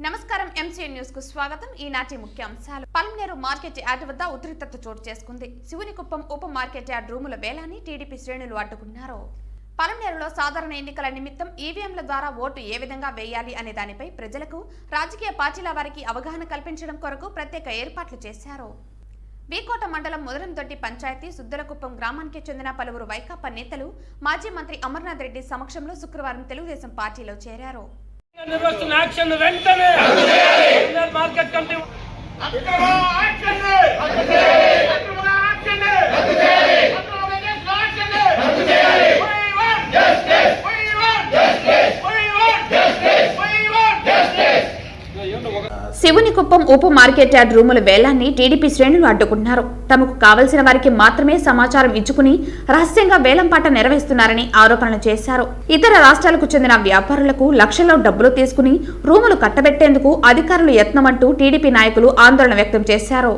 నమస్కారం MCN news కు స్వాగతం. ఈనాటి ముఖ్యాంశాలు. పల్మనేరు మార్కెట్ యార్డ్ వద్ద ఉద్రిక్తత చోటు చేసుకుంది. శివునికుప్పం ఉప మార్కెట్ యార్డ్ రూముల వేలాన్ని టీడీపీ శ్రేణులు అడ్డుకున్నారు. పల్మనేరులో సాధారణ ఎన్నికల నిమిత్తం ఈవీఎంల ద్వారా ఓటు ఏ విధంగా వేయాలి అనే దానిపై ప్రజలకు రాజకీయ పార్టీల వారికి అవగాహన కల్పించడం కొరకు ప్రత్యేక ఏర్పాట్లు చేశారు. వీకోట మండలం ముదరందొడ్డి పంచాయతీ సుద్దలకుప్పం గ్రామానికి చెందిన పలువురు వైకాపా నేతలు మాజీ మంత్రి అమర్నాథ్ రెడ్డి సమక్షంలో శుక్రవారం తెలుగుదేశం పార్టీలో చేరారు. శివునికుప్పం ఉప మార్కెట్ యార్డ్ రూముల వేలాన్ని టీడీపీ శ్రేణులు అడ్డుకుంటున్నారు. తమకు కావలసిన వారికి మాత్రమే సమాచారం ఇచ్చుకుని రహస్యంగా వేలంపాట నిర్వహిస్తున్నారని ఆరోపణలు చేశారు. ఇతర రాష్ట్రాలకు చెందిన వ్యాపారులకు లక్షల్లో డబ్బులు తీసుకుని రూములు కట్టబెట్టేందుకు అధికారులు యత్నమంటూ టీడీపీ నాయకులు ఆందోళన వ్యక్తం చేశారు.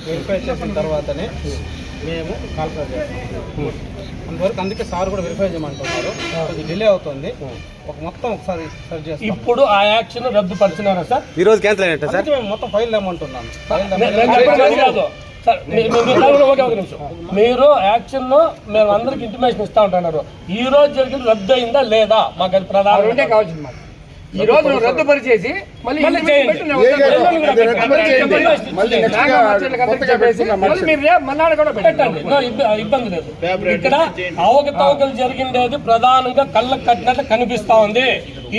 వెరిఫై చేసిన తర్వాతనే మేము కాల్కులేట్ చేస్తాం. అంతవరకు అందుకే సార్ కూడా వెరిఫై చేయమంటున్నారు. కొంచెం డిలే అవుతుంది. ఒకసారి సర్చ్ చేస్తాం. ఇప్పుడు ఆ యాక్షన్ రద్దు పరిచినారా సార్? ఈ రోజు క్యాన్సిల్ అయినట్టు సార్. మేము మొత్తం ఫైల్ లేమంటున్నాను. మీరు యాక్షన్ లో మేము అందరికి ఇంటిమేషన్ ఇస్తా ఉంటున్నారు. ఈ రోజు జరిగిన రద్దు అయిందా లేదా మాకు అది ప్రధాన కావాల్సింది. ఈ రోజు రద్దు పరిచేసి ఇబ్బంది లేదు. ఇక్కడ అవకతవకలు జరిగిండేది ప్రధానంగా కళ్ళకు కట్టినట్లు కనిపిస్తా ఉంది.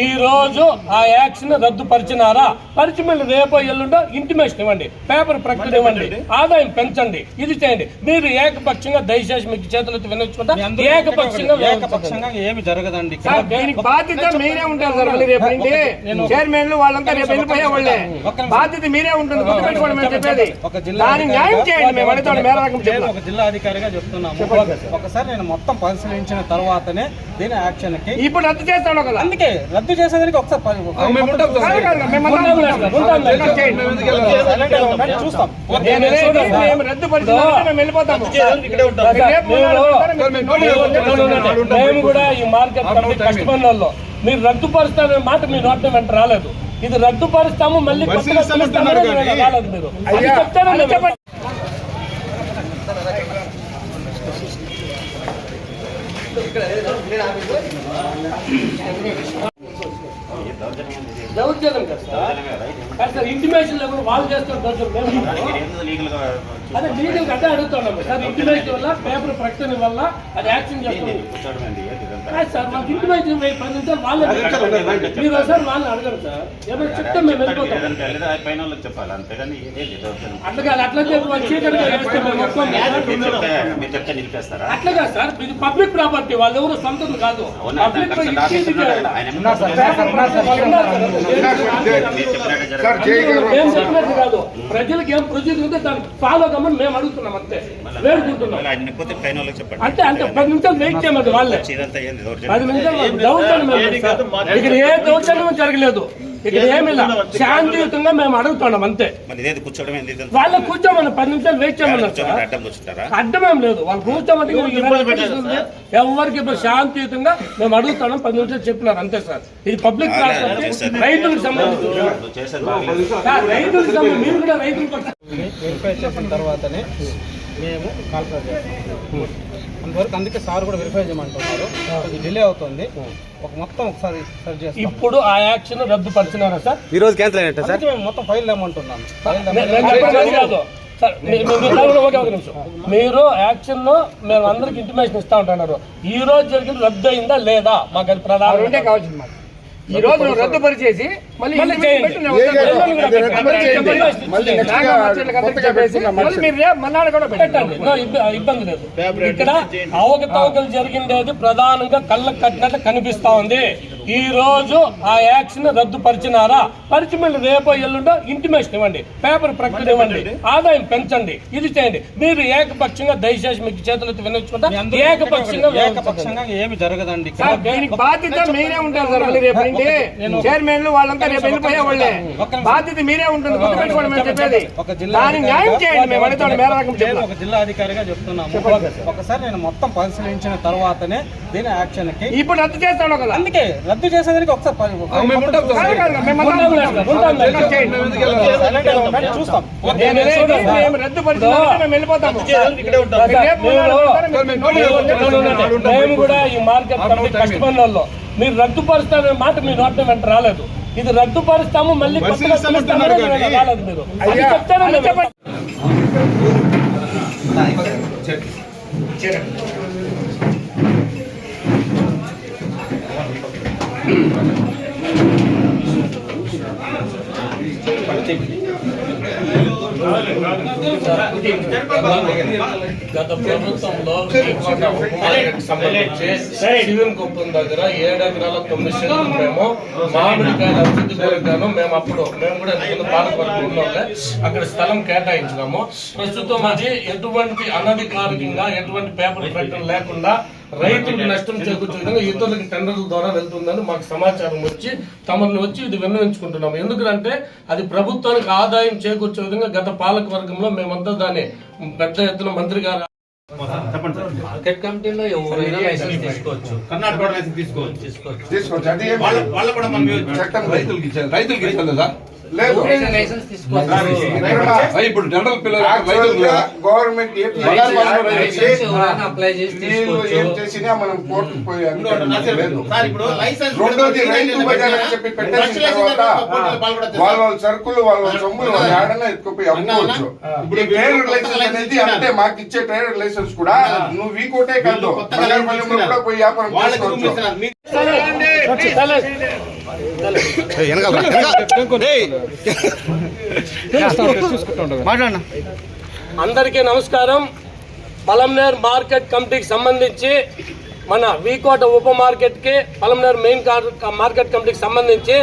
ఈ రోజు ఆ యాక్షన్ రద్దు పరిచినారా? పరిచి మళ్ళీ రేపో ఎల్లుండో ఇంటిమేషన్ ఇవ్వండి, పేపర్ ప్రకటన ఇవ్వండి, ఆదాయం పెంచండి, ఇది చేయండి. మీరు ఏకపక్షంగా దయచేసి మీకు చేతులతో వినియోగించుకుంటా ఏకపక్షంగా ఏమి జరగదండి. బాధ్యత మీరే ఉంటారు సార్. రేపు చైర్మన్ వాళ్ళంతా రేపు వెళ్ళిపోయే వాళ్ళే. బాధ్యత మీరే ఉంటుంది. చెప్పేది న్యాయం చేయండి. మేము ఒక జిల్లా అధికారిగా చెప్తున్నాము. ఒకసారి నేను మొత్తం పరిశీలించిన తర్వాతనే దీని యాక్షన్ కి ఇప్పుడు రద్దు చేస్తాను కదా. అందుకే రద్దు చేసేదానికి ఒకసారి చూస్తాం. రద్దు పరిస్థితి మేము వెళ్ళిపోతాము. మేము కూడా ఈ మార్కెట్ కష్టమైన వాళ్ళు మీరు రద్దుపరుస్తామనే మాట మీ నోట్ వెంట రాలేదు. ఇది రద్దుపరుస్తాము మళ్ళీ రాలేదు. మీరు చెప్తారని దౌర్జన్యం కదా సార్. ఇంటిమేషన్ లేకుండా వాళ్ళు చేస్తారు. అదే లీగల్ అదే అడుగుతున్నాం సార్. ఇంటిమేషన్ వల్ల పేపర్ ప్రకటన వల్ల అది యాక్షన్ చేస్తుంది సార్. మాకు ఇంటిమేషన్ 10 నిమిషాలు వాళ్ళు మీరు సార్ వాళ్ళని అడగరు సార్. ఏమైనా చెప్తే మేము వెళ్ళిపోతాం. అట్లా అట్లా అట్లాగా సార్. ఇది పబ్లిక్ ప్రాపర్టీ, వాళ్ళు ఎవరు సొంతం కాదు. కాదు ప్రజలకు ఏం ప్రొసీజర్ ఉంటే దానికి ఫాలో కమ్మని మేము అడుగుతున్నాం. అంతే వేడుకుంటున్నాం. అంటే 10 నిమిషాలు వెయిట్ చేయమది వాళ్ళే. 10 నిమిషాలు ఇక్కడ ఏ దౌర్జన్యం జరగలేదు. ఇక్కడ ఏమి శాంతియుతంగా మేము అడుగుతున్నాం. అంతే వాళ్ళు కూర్చోమని 10 నిమిషాలు వెయిట్ చేయమన్నారు. అడ్డమేం లేదు. వాళ్ళు కూర్చోమని ఎవరికి శాంతియుతంగా మేము అడుగుతున్నాం. 10 నిమిషాలు చెప్పినారు అంతే సార్. ఇది పబ్లిక్ రైతులకు సంబంధించి మీరు కూడా రైతులకు వెరిఫై చేసిన తర్వాతనే మేము కాల్కులేట్ చేస్తాం. అంతవరకు అందుకే సార్ కూడా వెరిఫై చేయమంటున్నారు. కొంచెం డిలే అవుతుంది. ఒకసారి సర్చ్ చేస్తాం. ఇప్పుడు ఆ యాక్షన్ రద్దు పరిచినారా సార్? ఈ రోజు క్యాన్సిల్ అయినట్టు సార్. మేము మొత్తం ఫైల్ లేమంటున్నాను. మీరు యాక్షన్ లో మేము అందరికి ఇంటిమేషన్ ఇస్తా ఉంటున్నారు. ఈ రోజు జరిగిన రద్దు అయిందా లేదా మాకు అది ప్రధాన కావాల్సింది. ఈ రోజు రద్దు పరిచేసి ఇబ్బంది లేదు. ఇక్కడ అవకతవకలు జరిగిండేది ప్రధానంగా కళ్ళకు కట్టినట్లు కనిపిస్తా ఉంది. ఈ రోజు ఆ యాక్షన్ రద్దుపరిచినారా? పరిచి మళ్ళీ రేపో ఎల్లుండో ఇంటిమేషన్ ఇవ్వండి, పేపర్ ప్రకటన ఇవ్వండి, ఆదాయం పెంచండి, ఇది చేయండి. మీరు ఏకపక్షంగా దయచేసి మీకు చేతులెత్తి వినియోగించుకుంటా ఏకపక్షంగా ఏమి జరగదండి. దీనికి బాధ్యత మీరే ఉంటారు సార్. మళ్ళీ రేపు నుండి చైర్మన్లు వాళ్ళంతా రేపు వెళ్ళిపోయే వాళ్ళే. బాధ్యత మీరే ఉంటుంది, గుర్తుపెట్టుకోండి మేము చెప్పేది. దానికి న్యాయం చేయండి. మేము అడుగుతాం ఒక జిల్లా అధికారిగా చెప్తున్నాము. ఒకసారి నేను మొత్తం పరిశీలించిన తర్వాతనే దీని యాక్షన్ కి ఇప్పుడు రద్దు చేస్తాను కదా. అందుకే రద్దు చేసేదానికి ఒకసారి చూస్తాం. మేము కూడా ఈ మార్కెట్ కమిటీ కష్టపడిన వాళ్ళు మీరు రద్దుపరుస్తారనే మాట మీ నోట వెంట రాలేదు. ఇది రద్దుపరుస్తాము మళ్ళీ రాలేదు. మీరు అది చెప్తారని చెప్పండి. గత ప్రభుత్వంలో సంబంధించి శివన్కుప్పం దగ్గర 7 ఎకరాల 9 సెంట్లు మేము మామిడికాయల అభివృద్ధి కోరికాను. మేము కూడా పాలకవర్గం ఉన్నోళ్ళే అక్కడ స్థలం కేటాయించినాము. ప్రస్తుతం అది ఎటువంటి అనధికారికంగా ఎటువంటి పేపర్ ప్రకటన లేకుండా రైతులకు నష్టం చేకూర్చే విధంగా ఇతరులకు టెండర్ల ద్వారా వెళ్తుందని మాకు సమాచారం వచ్చి తమను వచ్చి ఇది విన్నవించుకుంటున్నాము. ఎందుకంటే అది ప్రభుత్వానికి ఆదాయం చేకూర్చే విధంగా గత పాలక వర్గంలో మేమంతా దాన్ని పెద్ద ఎత్తున మంత్రి గారు మార్కెట్ కమిటీలో ఎవరైనా లైసెన్స్ తీసుకోవచ్చు. కర్ణాటక లైసెన్స్ తీసుకోవచ్చు. వాళ్ళు కూడా మనం చట్టం రైతులకి ఇచ్చారు కదా లేదు లైసెన్స్ తీసుకోవచ్చు. ఇప్పుడు జనరల్ పిల్లలు గవర్నమెంట్ అప్లై చేసి ఏం చేసినా మనం కోర్టుకు పోయి రెండోది రైతు బజార్ అని చెప్పి పెట్టేసిన తర్వాత వాళ్ళ సరుకులు వాళ్ళ సొమ్ములు ఏడన్నా ఎత్తుకుపోయి అమ్ముకోవచ్చు. ఇప్పుడు ట్రేడర్ లైసెన్స్ అనేది అంటే మాకు ఇచ్చే ట్రేడర్ లైసెన్స్ కూడా నువ్వు వీకోటే కాదు బంగారుపల్లిలో కూడా పోయి వ్యాపారం చేసుకోవచ్చు. అందరికీ నమస్కారం. పలంనేరు మార్కెట్ కమిటీకి సంబంధించి మన వీకోట ఉప మార్కెట్కి పలంనేరు మెయిన్ మార్కెట్ కమిటీకి సంబంధించి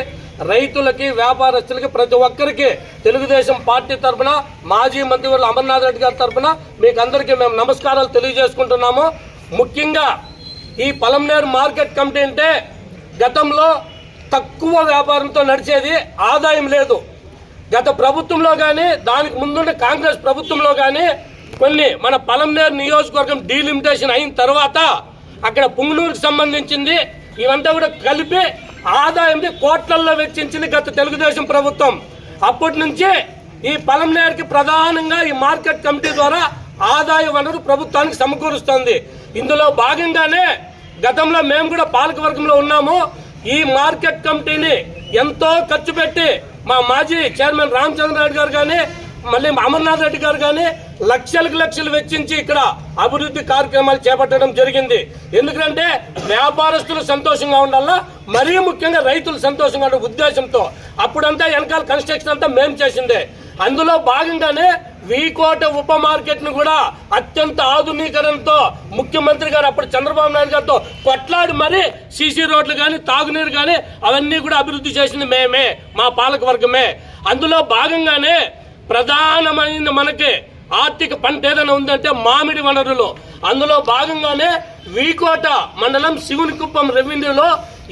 రైతులకి వ్యాపారస్తులకి ప్రతి ఒక్కరికి తెలుగుదేశం పార్టీ తరఫున మాజీ మంత్రివర్యులు అమర్నాథ్ రెడ్డి గారి తరఫున మీకు అందరికీ మేము నమస్కారాలు తెలియజేసుకుంటున్నాము. ముఖ్యంగా ఈ పలంనేరు మార్కెట్ కమిటీ అంటే గతంలో తక్కువ వ్యాపారంతో నడిచేది, ఆదాయం లేదు. గత ప్రభుత్వంలో కానీ దానికి ముందున్న కాంగ్రెస్ ప్రభుత్వంలో కానీ కొన్ని మన పలంనేరు నియోజకవర్గం డీలిమిటేషన్ అయిన తర్వాత అక్కడ పుంగనూరుకు సంబంధించింది ఇవంతా కూడా కలిపి ఆదాయం కోట్లల్లో వెచ్చించింది గత తెలుగుదేశం ప్రభుత్వం. అప్పటి నుంచి ఈ పలంనేరుకి ప్రధానంగా ఈ మార్కెట్ కమిటీ ద్వారా ఆదాయ వనరు ప్రభుత్వానికి సమకూరుస్తోంది. ఇందులో భాగంగానే గతంలో మేము కూడా పాలకవర్గంలో ఉన్నాము. ఈ మార్కెట్ కమిటీని ఎంతో ఖర్చు పెట్టి మా మాజీ చైర్మన్ రామచంద్రారెడ్డి గారు కానీ మళ్ళీ అమర్నాథ్ రెడ్డి గారు కానీ లక్షలు వెచ్చించి ఇక్కడ అభివృద్ధి కార్యక్రమాలు చేపట్టడం జరిగింది. ఎందుకంటే వ్యాపారస్తులు సంతోషంగా ఉండాలా, మరీ ముఖ్యంగా రైతులు సంతోషంగా ఉండే ఉద్దేశంతో అప్పుడంతా వెనకాల కన్స్ట్రక్షన్ అంతా మేము చేసిందే. అందులో భాగంగానే వీకోట ఉప మార్కెట్ ను కూడా అత్యంత ఆధునీకరణతో ముఖ్యమంత్రి గారు అప్పుడు చంద్రబాబు నాయుడు గారితో కొట్లాడి మరీ సీసీ రోడ్లు కానీ తాగునీరు కానీ అవన్నీ కూడా అభివృద్ధి చేసింది మేమే, మా పాలక వర్గమే. అందులో భాగంగానే ప్రధానమైన మనకి ఆర్థిక పంట ఏదైనా ఉందంటే మామిడి వనరులు. అందులో భాగంగానే వీకోట మండలం శివునికుప్పం రెవెన్యూలో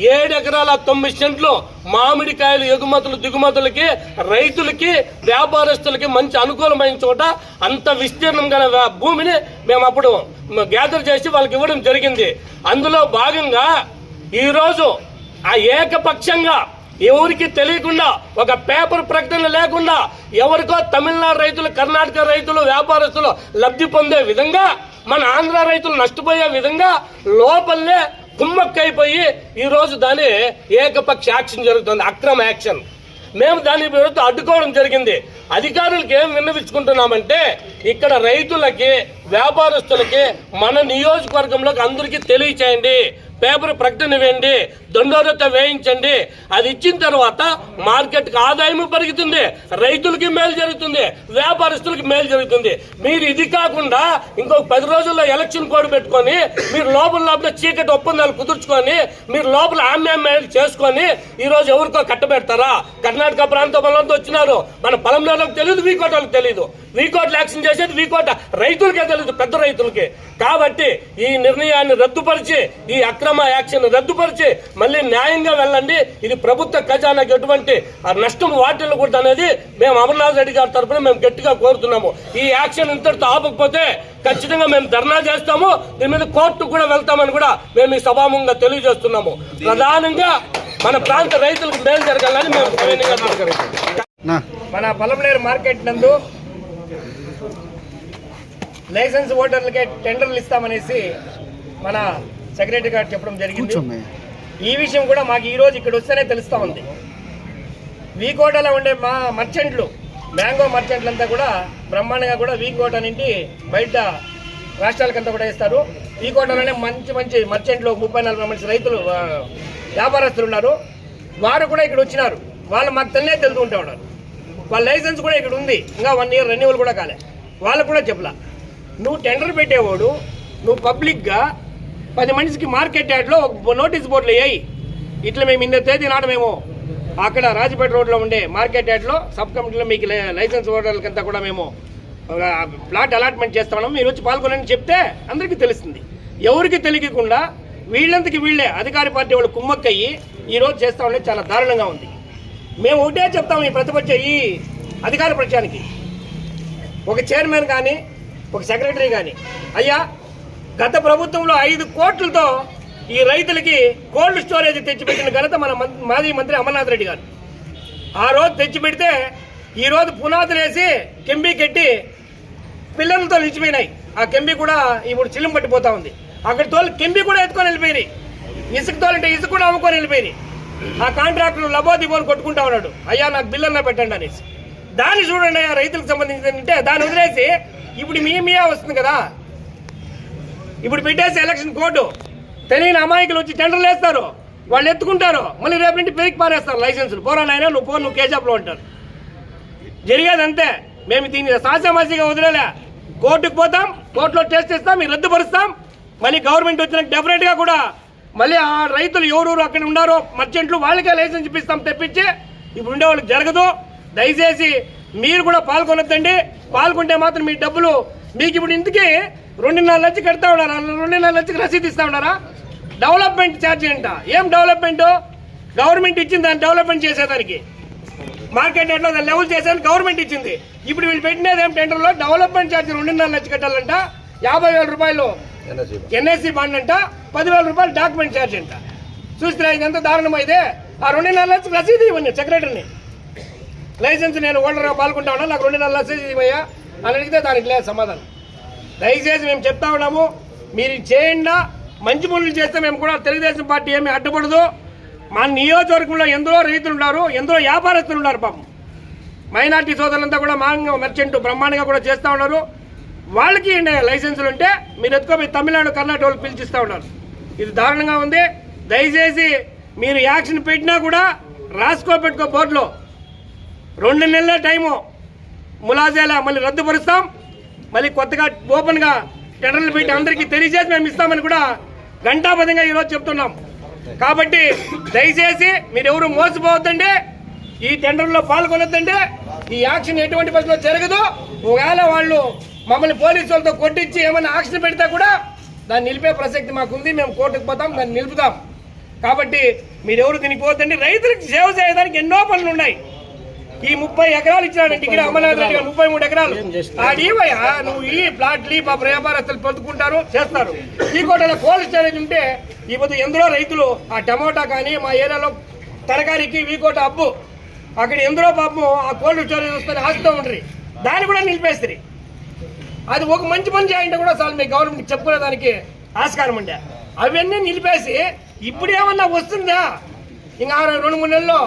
7 ఎకరాల 9 సెంట్లు మామిడికాయలు ఎగుమతులు దిగుమతులకి రైతులకి వ్యాపారస్తులకి మంచి అనుకూలమైన చోట అంత విస్తీర్ణం గల భూమిని మేము అప్పుడు గ్యాదర్ చేసి వాళ్ళకి ఇవ్వడం జరిగింది. అందులో భాగంగా ఈరోజు ఆ ఏకపక్షంగా ఎవరికి తెలియకుండా ఒక పేపర్ ప్రకటన లేకుండా ఎవరికో తమిళనాడు రైతులు, కర్ణాటక రైతులు, వ్యాపారస్తులు లబ్ధి పొందే విధంగా మన ఆంధ్ర రైతులు నష్టపోయే విధంగా లోపలనే కుమ్మక్కైపోయి ఈరోజు దాని ఏకపక్ష యాక్షన్ జరుగుతుంది, అక్రమ యాక్షన్. మేము దాని విరుద్ధ అడ్డుకోవడం జరిగింది. అధికారులకు ఏం విన్నవించుకుంటున్నామంటే ఇక్కడ రైతులకి వ్యాపారస్తులకి మన నియోజకవర్గంలోకి అందరికీ తెలియచేయండి. పేపర్ ప్రకటన వేయండి, దొండోరత వేయించండి. అది ఇచ్చిన తర్వాత మార్కెట్కి ఆదాయం పెరుగుతుంది, రైతులకి మేలు జరుగుతుంది, వ్యాపారస్తులకి మేలు జరుగుతుంది. మీరు ఇది కాకుండా ఇంకొక 10 రోజుల్లో ఎలక్షన్ కోడ్ పెట్టుకొని మీరు లోపల చీకటి ఒప్పందాలు కుదుర్చుకొని మీరు లోపల ఆమ్యామ్యాలు చేసుకొని ఈ రోజు ఎవరికో కట్టబెడతారా? కర్ణాటక ప్రాంతం వాళ్ళంతా వచ్చినారు, మన పలంనేరులకు తెలియదు, వీకోటలకు తెలియదు. వీకోట్లు యాక్షన్ చేసేది వీకోట రైతులకే తెలియదు, పెద్ద రైతులకి. కాబట్టి ఈ నిర్ణయాన్ని రద్దుపరిచి, ఈ అక్రమ యాక్షన్ రద్దుపరిచి మళ్ళీ న్యాయంగా వెళ్ళండి. ఇది ప్రభుత్వ ఖజానాకి ఎటువంటి నష్టం వాటిల్లకూడదు అనేది మేము అమర్నాథ్ రెడ్డి గారి తరఫున మేము గట్టిగా కోరుతున్నాము. ఈ యాక్షన్ ఇంతటితో ఆపకపోతే ఖచ్చితంగా మేము ధర్నా చేస్తాము, దీని మీద కోర్టు కూడా వెళ్తామని కూడా మేము ఈ సభాముఖంగా తెలియజేస్తున్నాము. ప్రధానంగా మన ప్రాంత రైతులకు మేలు జరగాలని మేము మన పలంనేరు మార్కెట్ నందు లైసెన్స్ ఓటర్లకే టెండర్లు ఇస్తామనేసి మన సెక్రటరీ గారు చెప్పడం జరిగింది. ఈ విషయం కూడా మాకు ఈ రోజు ఇక్కడ వస్తేనే తెలుస్తా ఉంది. వీకోటలో ఉండే మా మర్చెంట్లు, మ్యాంగో మర్చెంట్లంతా కూడా బ్రహ్మాండంగా కూడా వీకోట నుండి బయట రాష్ట్రాలకంతా కూడా ఇస్తారు. వీకోటలోనే మంచి మంచి మర్చెంట్లు 30-40 మంది రైతులు వ్యాపారస్తులు ఉన్నారు. వారు కూడా ఇక్కడ వచ్చినారు. వాళ్ళు మాకు తెలుసుకుంటూ ఉన్నారు. వాళ్ళ లైసెన్స్ కూడా ఇక్కడ ఉంది, ఇంకా 1 ఇయర్ రెన్యువల్ కూడా కాలే. వాళ్ళకు కూడా చెప్పలా, నువ్వు టెండర్ పెట్టేవాడు, నువ్వు పబ్లిక్గా 10 మనిషికి మార్కెట్ యార్డ్లో ఒక నోటీస్ బోర్డులు వేయి. ఇట్లా మేము ఇన్న తేదీ నాడు మేము అక్కడ రాజపేట రోడ్లో ఉండే మార్కెట్ యార్డ్లో సబ్ కమిటీలో మీకు లైసెన్స్ ఓటర్లకంతా కూడా మేము ప్లాట్ అలాట్మెంట్ చేస్తున్నాం, మీరు వచ్చి పాల్గొనని చెప్తే అందరికీ తెలుస్తుంది. ఎవరికి తెలియకుండా వీళ్ళంతకి వీళ్ళే అధికార పార్టీ వాళ్ళు కుమ్మక్కయ్యి ఈరోజు చేస్తా ఉండే చాలా దారుణంగా ఉంది. మేము ఒకటే చెప్తాము ఈ ప్రతిపక్ష ఈ అధికార పక్షానికి, ఒక చైర్మన్ కానీ ఒక సెక్రటరీ కానీ, అయ్యా గత ప్రభుత్వంలో 5 కోట్లతో ఈ రైతులకి కోల్డ్ స్టోరేజ్ తెచ్చిపెట్టిన ఘనత మన మాజీ మంత్రి అమర్నాథ్ రెడ్డి గారు. ఆ రోజు తెచ్చిపెడితే ఈరోజు పునాదులు వేసి కెంబీ కట్టి పిల్లలతో నిలిచిపోయినాయి. ఆ కెంబీ కూడా ఇప్పుడు చిల్లం పట్టిపోతా ఉంది. అక్కడ కెంబీ కూడా ఎత్తుకొని వెళ్ళిపోయినాయి. ఇసుక తోలంటే ఇసుక కూడా అమ్ముకొని వెళ్ళిపోయినాయి. ఆ కాంట్రాక్టర్ లబోదిబోని కొట్టుకుంటా ఉన్నాడు, అయ్యా నాకు బిల్లన్నా పెట్టండి అనేసి. దాన్ని చూడండి అయ్యా రైతులకు సంబంధించిందంటే దాన్ని వదిలేసి ఇప్పుడు మియా వస్తుంది కదా, ఇప్పుడు పెట్టేసి ఎలక్షన్ కోర్టు తెలియని అమాయకులు వచ్చి టెండర్లు వేస్తారు, వాళ్ళు ఎత్తుకుంటారు, మళ్ళీ రేపు నుండి పెరిగి పారేస్తారు లైసెన్సులు. పోరానైనా నువ్వు కేజాప్లో ఉంటారు. జరిగేది అంతే. మేము దీన్ని సాశామాసిగా వదిలేలే, కోర్టుకు పోతాం, కోర్టులో టెస్ట్ ఇస్తాం, మీరు రద్దుపరుస్తాం. మళ్ళీ గవర్నమెంట్ వచ్చినాక డెఫినెట్గా కూడా మళ్ళీ ఆ రైతులు ఎవరెవరు అక్కడ ఉన్నారో మర్చెంట్లు వాళ్ళకే లైసెన్స్ ఇప్పిస్తాం తెప్పించి. ఇప్పుడు ఉండే వాళ్ళకి జరగదు. దయచేసి మీరు కూడా పాల్గొనొద్దండి. పాల్గొంటే మాత్రం మీ డబ్బులు మీకు ఇప్పుడు ఇంటికి 2.5 లక్షలు కడతా ఉన్నారా? 2.5 లక్షలకు రసీదు ఇస్తా ఉన్నారా? డెవలప్మెంట్ ఛార్జీ అంట. ఏం డెవలప్మెంట్? గవర్నమెంట్ ఇచ్చింది దాన్ని డెవలప్మెంట్ చేసేదానికి, మార్కెట్ రేట్లో దాన్ని లెవెల్ చేసేదానికి గవర్నమెంట్ ఇచ్చింది. ఇప్పుడు వీళ్ళు పెట్టినది ఏం టెండర్లో డెవలప్మెంట్ ఛార్జీ 2.5 లక్షలు కట్టాలంట, 50,000 రూపాయలు ఎన్ఎస్సి బాండ్ అంట, 10,000 రూపాయలు డాక్యుమెంట్ ఛార్జ్ అంట. చూస్తే ఇదంతా దారుణం. అయితే ఆ 2.5 లక్షలు రసీదు ఇవ్వండి సెక్రటరీని. లైసెన్స్ నేను ఓటర్గా పాల్గొంటా ఉన్నా, నాకు 2.5 లక్షలు ఇవ్వయ్యా అని అడిగితే దానికి లేదు సమాధానం. దయచేసి మేము చెప్తా ఉన్నాము, మీరు చేయండి. మంచి పనులు చేస్తే మేము కూడా తెలుగుదేశం పార్టీ ఏమీ అడ్డుపడదు. మా నియోజకవర్గంలో ఎందరో రైతులు ఉన్నారు, ఎందరో వ్యాపారస్తులు ఉన్నారు. పాపం మైనార్టీ సోదరులంతా కూడా మాంగ మర్చెంట్ బ్రహ్మాండంగా కూడా చేస్తూ ఉన్నారు. వాళ్ళకి లైసెన్సులు ఉంటే మీరు ఎత్తుకోపోయి తమిళనాడు కర్ణాటక వాళ్ళకి పిలిచిస్తూ ఉన్నారు. ఇది దారుణంగా ఉంది. దయచేసి మీరు యాక్షన్ పెట్టినా కూడా రాసుకో బోర్డులో 2 నెలల టైము ములాజేలా మళ్ళీ రద్దుపరుస్తాం. మళ్ళీ కొత్తగా ఓపెన్గా టెండర్లు పెట్టి అందరికీ తెలియజేసి మేము ఇస్తామని కూడా ఘంటాబద్ధంగా ఈరోజు చెప్తున్నాం. కాబట్టి దయచేసి మీరు ఎవరు మోసపోవద్దండి, ఈ టెండర్లో పాల్గొనొద్దండి. ఈ యాక్షన్ ఎటువంటి పరిస్థితిలో జరగదు. ఒకవేళ వాళ్ళు మమ్మల్ని పోలీసు వాళ్ళతో కొట్టించి ఏమైనా యాక్షన్ పెడితే కూడా దాన్ని నిలిపే ప్రసక్తి మాకుంది. మేము కోర్టుకు పోతాం, దాన్ని నిలుపుతాం. కాబట్టి మీరెవరు దీనికి పోవద్దండి. రైతులకు సేవ చేయడానికి ఎన్నో పనులు ఉన్నాయి. ఈ 30 ఎకరాలు ఇచ్చినాడంటే ఇక్కడ అమర్నాథ్ రెడ్డి గారు 33 ఎకరాలు ఆడివయ్యా. నువ్వు ఈ ప్లాట్లు పాప వ్యాపారస్తులు పొందుకుంటారు చేస్తారు. ఈ కోటలో కోల్డ్ స్టోరేజ్ ఉంటే ఈ పొద్దు ఎందరో రైతులు ఆ టమోటా కానీ మా ఏరియాలో తరకారికి వీకోట అబ్బు అక్కడ ఎందరో పాపం ఆ కోల్డ్ స్టోరేజ్ వస్తే ఆశతో ఉంటారు. దాన్ని కూడా నిలిపేస్తారు. అది ఒక మంచి పని చేయంటే కూడా చాలు మీ గవర్నమెంట్ చెప్పుకునేదానికి ఆస్కారం ఉండే. అవన్నీ నిలిపేసి ఇప్పుడు ఏమన్నా వస్తుందా? ఇంకా 2-3 నెలల్లో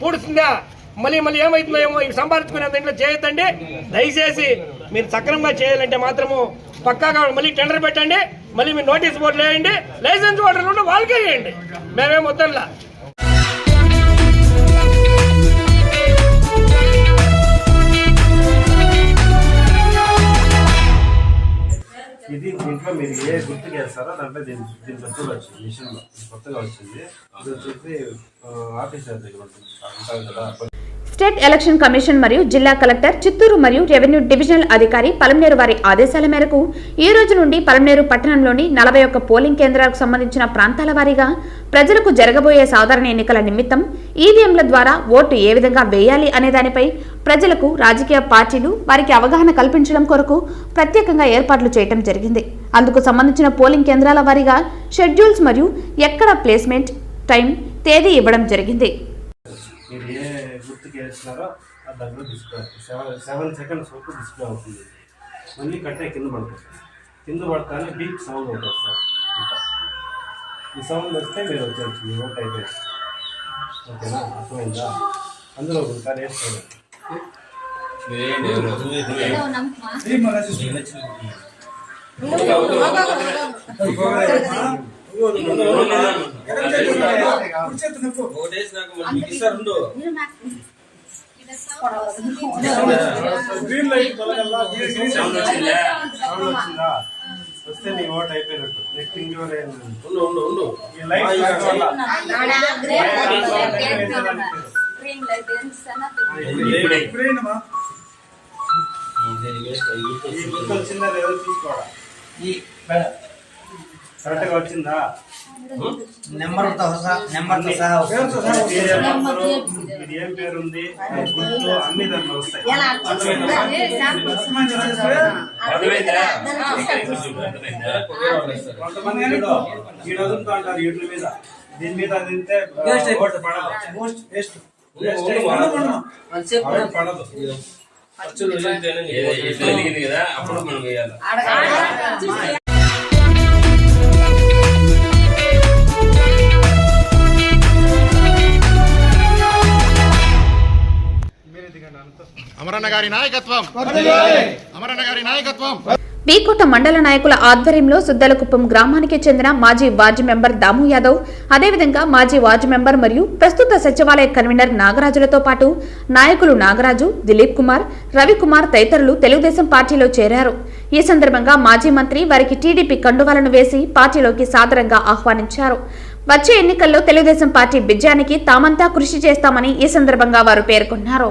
పూడుస్తుందా? మళ్ళీ ఏమవుతుందో ఏమో సంపాదించుకునే దాంట్లో చేయొద్దండి. దయచేసి మీరు సక్రమంగా చేయాలంటే మాత్రము పక్కాగా మళ్ళీ టెండర్ పెట్టండి, మళ్ళీ మీరు నోటీస్ బోర్డులు వేయండి, లైసెన్స్ హోల్డర్లు ఉంటే వాళ్ళకే వేయండి, మేమేం వద్దల్లా. ఇది దీంట్లో మీరు ఏ గుర్తుకు వేస్తారో దాంట్లో దీంట్లో చూడవచ్చు మిషన్లో కొత్తగా వచ్చింది. ఇది వచ్చేసి ఆఫీసర్ దగ్గర ఉంటుంది కదా. స్టేట్ ఎలక్షన్ కమిషన్ మరియు జిల్లా కలెక్టర్ చిత్తూరు మరియు రెవెన్యూ డివిజనల్ అధికారి పలమనేరు వారి ఆదేశాల మేరకు ఈ రోజు నుండి పలమనేరు పట్టణంలోని 41 పోలింగ్ కేంద్రాలకు సంబంధించిన ప్రాంతాల వారీగా ప్రజలకు జరగబోయే సాధారణ ఎన్నికల నిమిత్తం ఈవీఎంల ద్వారా ఓటు ఏ విధంగా వేయాలి అనే దానిపై ప్రజలకు రాజకీయ పార్టీలు వారికి అవగాహన కల్పించడం కొరకు ప్రత్యేకంగా ఏర్పాట్లు చేయడం జరిగింది. అందుకు సంబంధించిన పోలింగ్ కేంద్రాల వారీగా షెడ్యూల్స్ మరియు ఎక్కడ ప్లేస్మెంట్, టైం, తేదీ ఇవ్వడం జరిగింది. మీరు ఏ గుర్తుకు వేస్తున్నారో ఆ దగ్గర తీసుకోవాలి. 7 సెకండ్స్ వరకు డిస్ప్లే అవుతుంది. మళ్ళీ కట్టే కింద పడుతుంది. కింద పడతానే బీప్ సౌండ్ ఉంటుంది సార్. ఈ సౌండ్ వస్తే మీరు వచ్చేసి మీ ఓట్ అయిపోయింది. ఓకేనా, అర్థమైందా? అందులో ఒకసారి వేసుకోండి. వస్తే నీ ఓట్ అయిపోయినట్టు. నెక్స్ట్ ఇంకోటి ఈ లైట్ వచ్చిందా లేదో చూసుకోవాలా. కరెక్ట్గా వచ్చిందా? నెంబర్తో సహా ఇది ఏం పేరు ఉంది, గుర్తు అన్ని దాంట్లో వస్తాయి. కొంతమంది ఈ వదులుతూ అంటారు ఇడ్ల మీద, దీని మీద తింటే ఓటు పడదు. పడదు. కదా అప్పుడు మనం వేయాలి. అమరన్న గారి నాయకత్వం, అమరన్న గారి నాయకత్వం. వీకోట మండల నాయకుల ఆధ్వర్యంలో సుద్దలకుప్పం గ్రామానికి చెందిన మాజీ వార్డు మెంబర్ దాము యాదవ్, అదేవిధంగా మాజీ వార్డు మెంబర్ మరియు ప్రస్తుత సచివాలయ కన్వీనర్ నాగరాజులతో పాటు నాయకులు నాగరాజు, దిలీప్ కుమార్, రవికుమార్ తదితరులు తెలుగుదేశం పార్టీలో చేరారు. ఈ సందర్భంగా మాజీ మంత్రి వారికి టీడీపీ కండువాలను వేసి పార్టీలోకి సాదరంగా ఆహ్వానించారు. వచ్చే ఎన్నికల్లో తెలుగుదేశం పార్టీ విజయానికి తామంతా కృషి చేస్తామని ఈ సందర్భంగా వారు పేర్కొన్నారు.